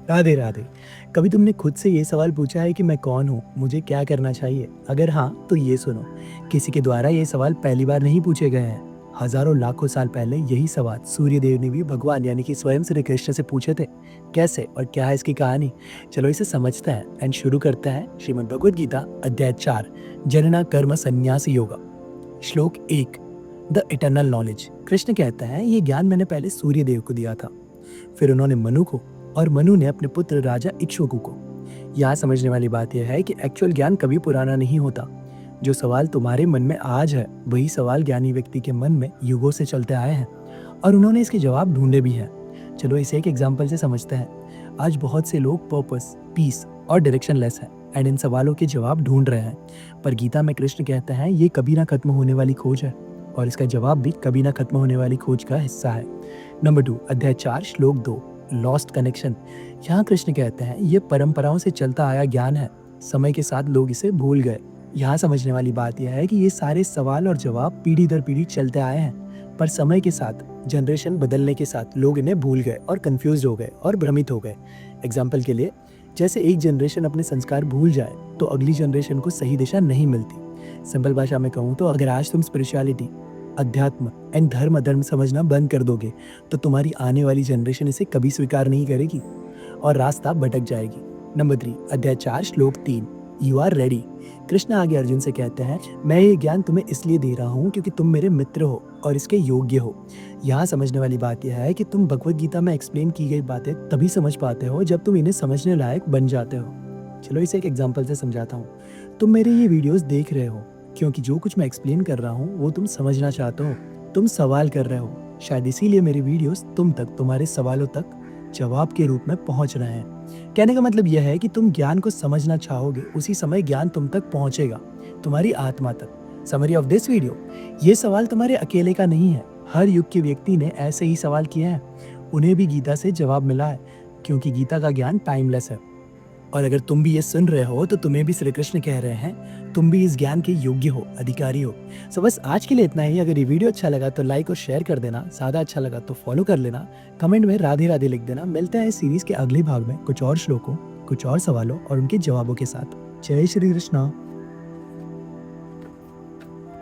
राधे राधे। कभी तुमने खुद से ये सवाल पूछा है कि मैं कौन हूँ, मुझे क्या करना चाहिए? अगर हाँ, तो ये सुनो, किसी के द्वारा ये सवाल पहली बार नहीं पूछे गए हैं। हजारों लाखों साल पहले यही सवाल सूर्य देव ने भी भगवान यानी कि स्वयं श्री कृष्ण से पूछे थे। कैसे और क्या है इसकी कहानी? चलो इसे समझते हैं एंड शुरू करते हैं। श्रीमद् भगवद गीता अध्याय 4, जनना कर्म संन्यास योगा। श्लोक 1, द इटर्नल नॉलेज। कृष्ण कहता है ये ज्ञान मैंने पहले सूर्य देव को दिया था, फिर उन्होंने मनु को, और मनु ने अपने पुत्र राजा इक्ष्वाकु को। यहाँ समझने वाली बात यह है कि एक्चुअल ज्ञान कभी पुराना नहीं होता। जो सवाल तुम्हारे मन में आज है वही सवाल ज्ञानी व्यक्ति के मन में युगों से चलते आए हैं, और उन्होंने इसके जवाब ढूंढे भी हैं। चलो इसे एक एग्जाम्पल से समझते हैं। आज बहुत से लोग पर्पस, पीस और डायरेक्शन लेस हैं एंड इन सवालों के जवाब ढूंढ रहे हैं। पर गीता में कृष्ण कहते हैं ये कभी ना खत्म होने वाली खोज है, और इसका जवाब भी कभी ना खत्म होने वाली खोज का हिस्सा है। नंबर 2, अध्याय 4, श्लोक 2, लॉस्ट कनेक्शन। यहाँ कृष्ण कहते हैं ये परंपराओं से चलता आया ज्ञान है, समय के साथ लोग इसे भूल गए। यहाँ समझने वाली बात यह है कि ये सारे सवाल और जवाब पीढ़ी दर पीढ़ी चलते आए हैं, पर समय के साथ, जनरेशन बदलने के साथ लोग इन्हें भूल गए और कंफ्यूज हो गए और भ्रमित हो गए। एग्जाम्पल के लिए, जैसे एक जनरेशन अपने संस्कार भूल जाए तो अगली जनरेशन को सही दिशा नहीं मिलती। सिंपल भाषा में कहूँ तो अगर आज तुम स्पिरिचुअलिटी, अध्यात्म एंड धर्म अधर्म समझना बंद कर दोगे तो तुम्हारी आने वाली जनरेशन इसे कभी स्वीकार नहीं करेगी और रास्ता भटक जाएगी। नंबर 3, अध्याय 4, श्लोक 3, यू आर रेडी। कृष्ण आगे अर्जुन से कहते हैं मैं ये ज्ञान तुम्हें इसलिए दे रहा हूँ क्योंकि तुम मेरे मित्र हो और इसके योग्य हो। यहाँ समझने वाली बात यह है कि तुम भगवद गीता में एक्सप्लेन की गई बातें तभी समझ पाते हो जब तुम इन्हें समझने लायक बन जाते हो। चलो इसे एक एग्जाम्पल से समझाता हूँ। तुम मेरे ये वीडियोस देख रहे हो क्योंकि जो कुछ मैं एक्सप्लेन कर रहा हूँ वो तुम समझना चाहते हो, तुम सवाल कर रहे हो। शायद इसीलिए मेरे वीडियोस तुम तक, तुम्हारे सवालों तक जवाब के रूप में पहुंच रहे हैं। कहने का मतलब यह है कि तुम ज्ञान को समझना चाहोगे, उसी समय ज्ञान तुम तक पहुंचेगा, तुम्हारी आत्मा तक। समरी ऑफ दिस वीडियो, ये सवाल तुम्हारे अकेले का नहीं है। हर युग के व्यक्ति ने ऐसे ही सवाल किए हैं, उन्हें भी गीता से जवाब मिला है, क्योंकि गीता का ज्ञान टाइमलेस है। और अगर तुम भी ये सुन रहे हो तो तुम्हें भी श्री कृष्ण कह रहे हैं तुम भी इस ज्ञान के योग्य हो, अधिकारी हो। सो बस आज के लिए इतना ही। अगर ये वीडियो अच्छा लगा तो लाइक और शेयर कर देना, ज़्यादा अच्छा लगा तो फॉलो कर लेना, कमेंट में राधे राधे लिख देना। मिलते हैं इस सीरीज के अगले भाग में कुछ और श्लोकों, कुछ और सवालों और उनके जवाबों के साथ। जय श्री कृष्णा।